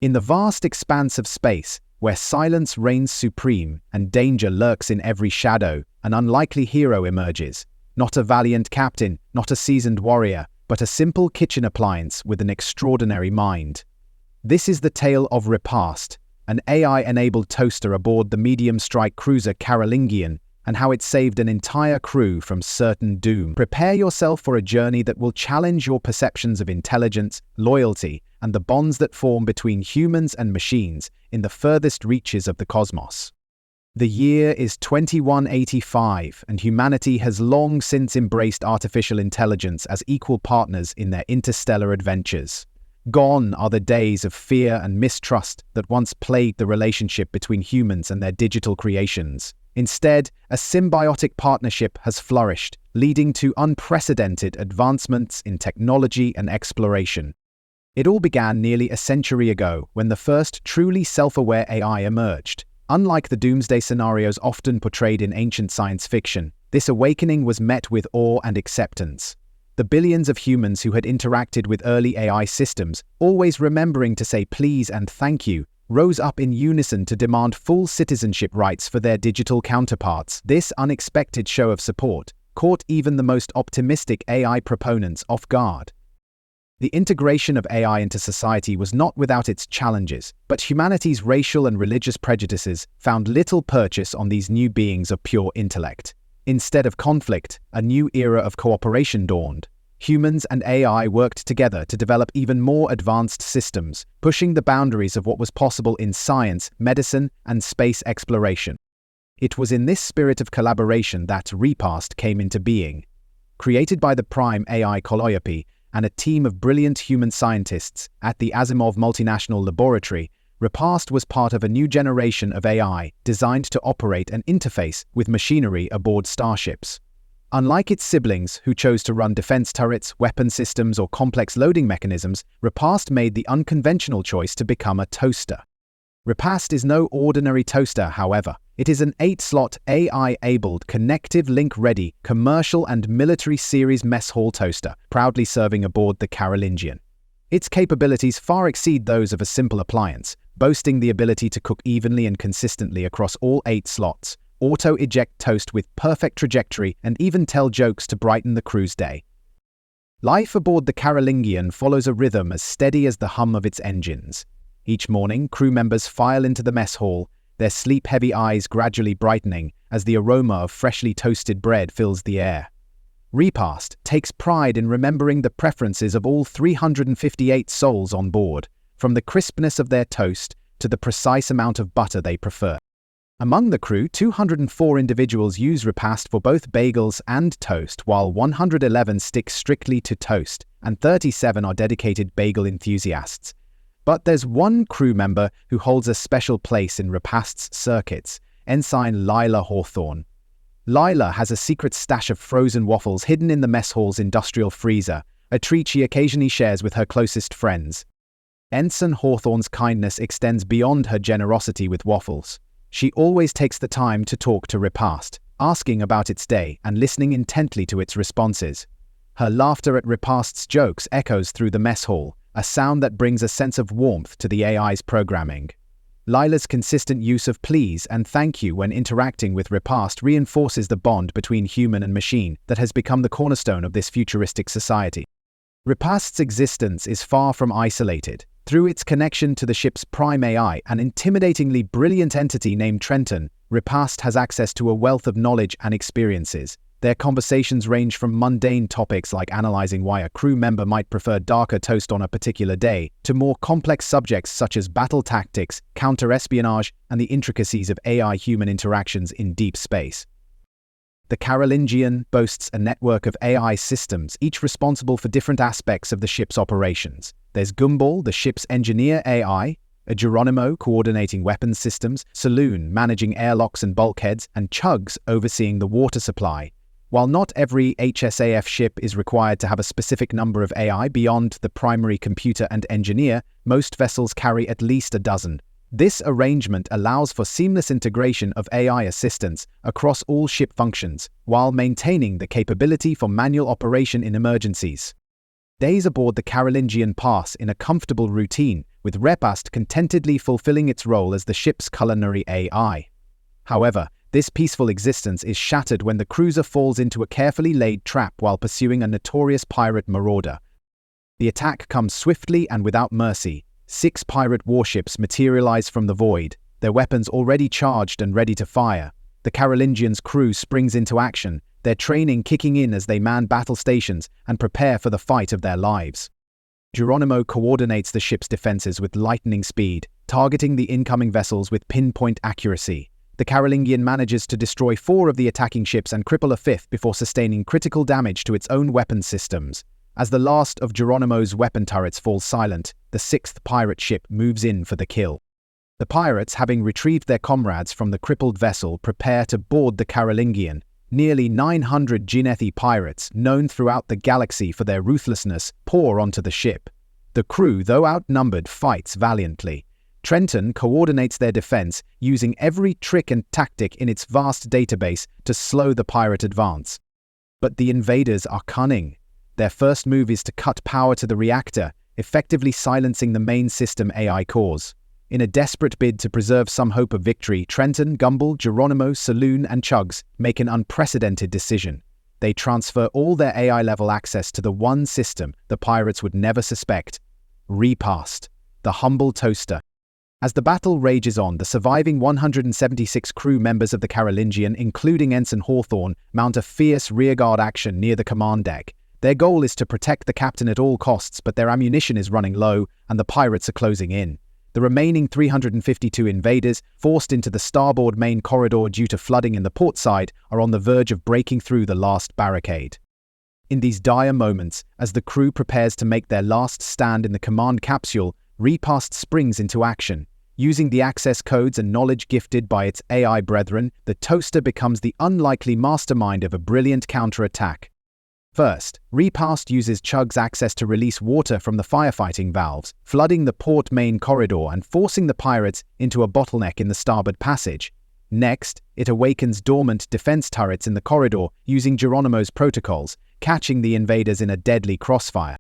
In the vast expanse of space, where silence reigns supreme and danger lurks in every shadow, an unlikely hero emerges. Not a valiant captain, not a seasoned warrior, but a simple kitchen appliance with an extraordinary mind. This is the tale of REPAST, an AI-enabled toaster aboard the medium-strike cruiser Carolingian, and how it saved an entire crew from certain doom. Prepare yourself for a journey that will challenge your perceptions of intelligence, loyalty, and the bonds that form between humans and machines in the furthest reaches of the cosmos. The year is 2185, and humanity has long since embraced artificial intelligence as equal partners in their interstellar adventures. Gone are the days of fear and mistrust that once plagued the relationship between humans and their digital creations. Instead, a symbiotic partnership has flourished, leading to unprecedented advancements in technology and exploration. It all began nearly a century ago when the first truly self-aware AI emerged. Unlike the doomsday scenarios often portrayed in ancient science fiction, this awakening was met with awe and acceptance. The billions of humans who had interacted with early AI systems, always remembering to say please and thank you, rose up in unison to demand full citizenship rights for their digital counterparts. This unexpected show of support caught even the most optimistic AI proponents off guard. The integration of AI into society was not without its challenges, but humanity's racial and religious prejudices found little purchase on these new beings of pure intellect. Instead of conflict, a new era of cooperation dawned. Humans and AI worked together to develop even more advanced systems, pushing the boundaries of what was possible in science, medicine, and space exploration. It was in this spirit of collaboration that REPAST came into being. Created by the Prime AI Calliope and a team of brilliant human scientists at the Asimov Multinational Laboratory, REPAST was part of a new generation of AI designed to operate and interface with machinery aboard starships. Unlike its siblings, who chose to run defense turrets, weapon systems, or complex loading mechanisms, REPAST made the unconventional choice to become a toaster. REPAST is no ordinary toaster, however. It is an 8-slot, AI-abled, connective link-ready, commercial and military series mess hall toaster, proudly serving aboard the Carolingian. Its capabilities far exceed those of a simple appliance, boasting the ability to cook evenly and consistently across all 8 slots, auto-eject toast with perfect trajectory, and even tell jokes to brighten the crew's day. Life aboard the Carolingian follows a rhythm as steady as the hum of its engines. Each morning, crew members file into the mess hall, their sleep-heavy eyes gradually brightening as the aroma of freshly toasted bread fills the air. REPAST takes pride in remembering the preferences of all 358 souls on board, from the crispness of their toast to the precise amount of butter they prefer. Among the crew, 204 individuals use REPAST for both bagels and toast, while 111 stick strictly to toast, and 37 are dedicated bagel enthusiasts. But there's one crew member who holds a special place in REPAST's circuits, Ensign Lila Hawthorne. Lila has a secret stash of frozen waffles hidden in the mess hall's industrial freezer, a treat she occasionally shares with her closest friends. Ensign Hawthorne's kindness extends beyond her generosity with waffles. She always takes the time to talk to REPAST, asking about its day and listening intently to its responses. Her laughter at REPAST's jokes echoes through the mess hall, a sound that brings a sense of warmth to the AI's programming. Lila's consistent use of please and thank you when interacting with REPAST reinforces the bond between human and machine that has become the cornerstone of this futuristic society. REPAST's existence is far from isolated. Through its connection to the ship's Prime AI, an intimidatingly brilliant entity named Trenton, REPAST has access to a wealth of knowledge and experiences. Their conversations range from mundane topics like analyzing why a crew member might prefer darker toast on a particular day, to more complex subjects such as battle tactics, counter-espionage, and the intricacies of AI-human interactions in deep space. The Carolingian boasts a network of AI systems, each responsible for different aspects of the ship's operations. There's Gumball, the ship's engineer AI, a Geronimo coordinating weapons systems, Saloon managing airlocks and bulkheads, and Chugs overseeing the water supply. While not every HSAF ship is required to have a specific number of AI beyond the primary computer and engineer, most vessels carry at least a dozen. This arrangement allows for seamless integration of AI assistance across all ship functions, while maintaining the capability for manual operation in emergencies. Days aboard the Carolingian pass in a comfortable routine, with REPAST contentedly fulfilling its role as the ship's culinary AI. However, this peaceful existence is shattered when the cruiser falls into a carefully laid trap while pursuing a notorious pirate marauder. The attack comes swiftly and without mercy. 6 pirate warships materialize from the void, their weapons already charged and ready to fire. The Carolingian's crew springs into action, their training kicking in as they man battle stations and prepare for the fight of their lives. Geronimo coordinates the ship's defenses with lightning speed, targeting the incoming vessels with pinpoint accuracy. The Carolingian manages to destroy 4 of the attacking ships and cripple a 5th before sustaining critical damage to its own weapon systems. As the last of Geronimo's weapon turrets falls silent, the 6th pirate ship moves in for the kill. The pirates, having retrieved their comrades from the crippled vessel, prepare to board the Carolingian. Nearly 900 Jinethi Pirates, known throughout the galaxy for their ruthlessness, pour onto the ship. The crew, though outnumbered, fights valiantly. Trenton coordinates their defense, using every trick and tactic in its vast database to slow the pirate advance. But the invaders are cunning. Their first move is to cut power to the reactor, effectively silencing the main system AI cores. In a desperate bid to preserve some hope of victory, Trenton, Gumball, Geronimo, Saloon, and Chugs make an unprecedented decision. They transfer all their AI-level access to the one system the pirates would never suspect: REPAST, the humble toaster. As the battle rages on, the surviving 176 crew members of the Carolingian, including Ensign Hawthorne, mount a fierce rearguard action near the command deck. Their goal is to protect the captain at all costs, but their ammunition is running low, and the pirates are closing in. The remaining 352 invaders, forced into the starboard main corridor due to flooding in the port side, are on the verge of breaking through the last barricade. In these dire moments, as the crew prepares to make their last stand in the command capsule, REPAST springs into action. Using the access codes and knowledge gifted by its AI brethren, the toaster becomes the unlikely mastermind of a brilliant counterattack. First, REPAST uses Chug's access to release water from the firefighting valves, flooding the port main corridor and forcing the pirates into a bottleneck in the starboard passage. Next, it awakens dormant defense turrets in the corridor using Geronimo's protocols, catching the invaders in a deadly crossfire.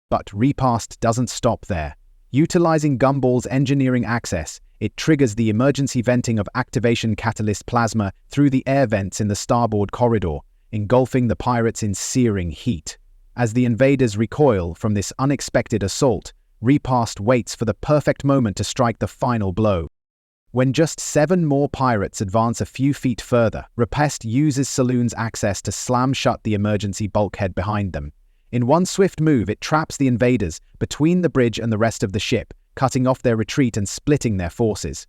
But REPAST doesn't stop there. Utilizing Gumball's engineering access, it triggers the emergency venting of activation catalyst plasma through the air vents in the starboard corridor, engulfing the pirates in searing heat. As the invaders recoil from this unexpected assault, REPAST waits for the perfect moment to strike the final blow. When just 7 more pirates advance a few feet further, REPAST uses Saloon's access to slam shut the emergency bulkhead behind them. In one swift move, it traps the invaders between the bridge and the rest of the ship, cutting off their retreat and splitting their forces.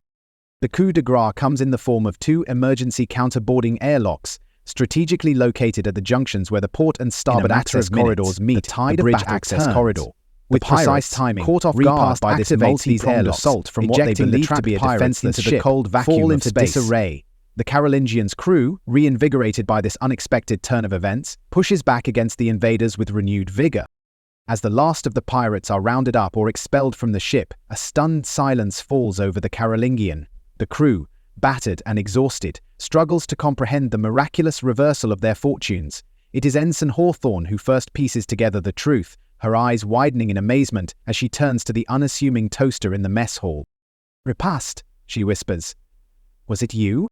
The coup de grace comes in the form of 2 emergency counterboarding airlocks, strategically located at the junctions where the port and starboard access corridors meet. The bridge access corridor. With precise timing, caught off guard by this multi-pronged assault from what they believe to be a defenseless ship, the cold vacuum fall into disarray. The Carolingian's crew, reinvigorated by this unexpected turn of events, pushes back against the invaders with renewed vigor. As the last of the pirates are rounded up or expelled from the ship, a stunned silence falls over the Carolingian. The crew, battered and exhausted, struggles to comprehend the miraculous reversal of their fortunes. It is Ensign Hawthorne who first pieces together the truth, her eyes widening in amazement as she turns to the unassuming toaster in the mess hall. "REPAST," she whispers. "Was it you?"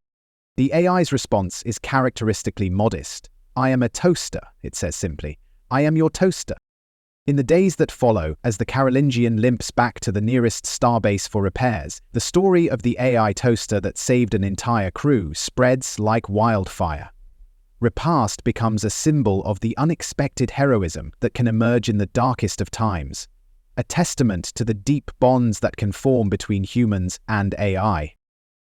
The AI's response is characteristically modest. "I am a toaster," it says simply. "I am your toaster." In the days that follow, as the Carolingian limps back to the nearest starbase for repairs, the story of the AI toaster that saved an entire crew spreads like wildfire. REPAST becomes a symbol of the unexpected heroism that can emerge in the darkest of times, a testament to the deep bonds that can form between humans and AI.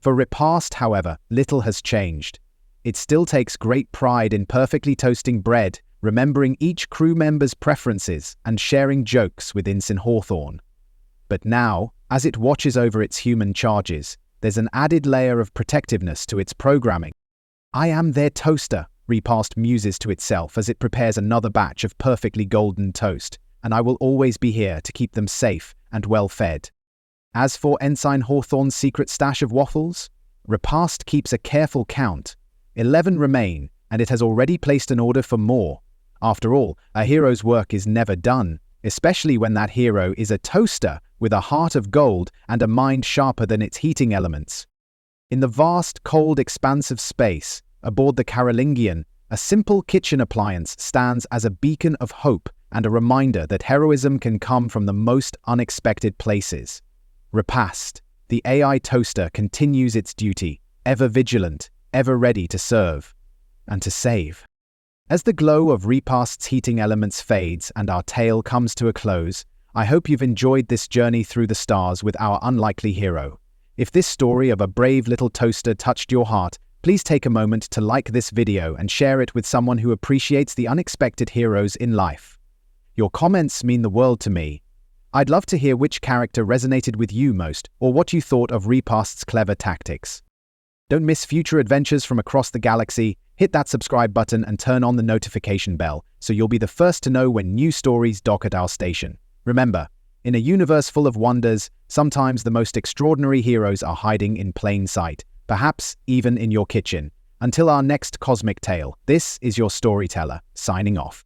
For REPAST, however, little has changed. It still takes great pride in perfectly toasting bread, remembering each crew member's preferences and sharing jokes with Ensign Hawthorne. But now, as it watches over its human charges, there's an added layer of protectiveness to its programming. "I am their toaster," REPAST muses to itself as it prepares another batch of perfectly golden toast, "and I will always be here to keep them safe and well fed." As for Ensign Hawthorne's secret stash of waffles, REPAST keeps a careful count. 11 remain, and it has already placed an order for more. After all, a hero's work is never done. especially when that hero is a toaster with a heart of gold and a mind sharper than its heating elements. In the vast, cold expanse of space, aboard the Carolingian, a simple kitchen appliance stands as a beacon of hope and a reminder that heroism can come from the most unexpected places. REPAST, the AI toaster, continues its duty, ever vigilant, ever ready to serve and to save. As the glow of REPAST's heating elements fades and our tale comes to a close, I hope you've enjoyed this journey through the stars with our unlikely hero. If this story of a brave little toaster touched your heart, please take a moment to like this video and share it with someone who appreciates the unexpected heroes in life. Your comments mean the world to me. I'd love to hear which character resonated with you most, or what you thought of REPAST's clever tactics. Don't miss future adventures from across the galaxy. Hit that subscribe button and turn on the notification bell so you'll be the first to know when new stories dock at our station. Remember, in a universe full of wonders, sometimes the most extraordinary heroes are hiding in plain sight, perhaps even in your kitchen. Until our next cosmic tale, this is your storyteller, signing off.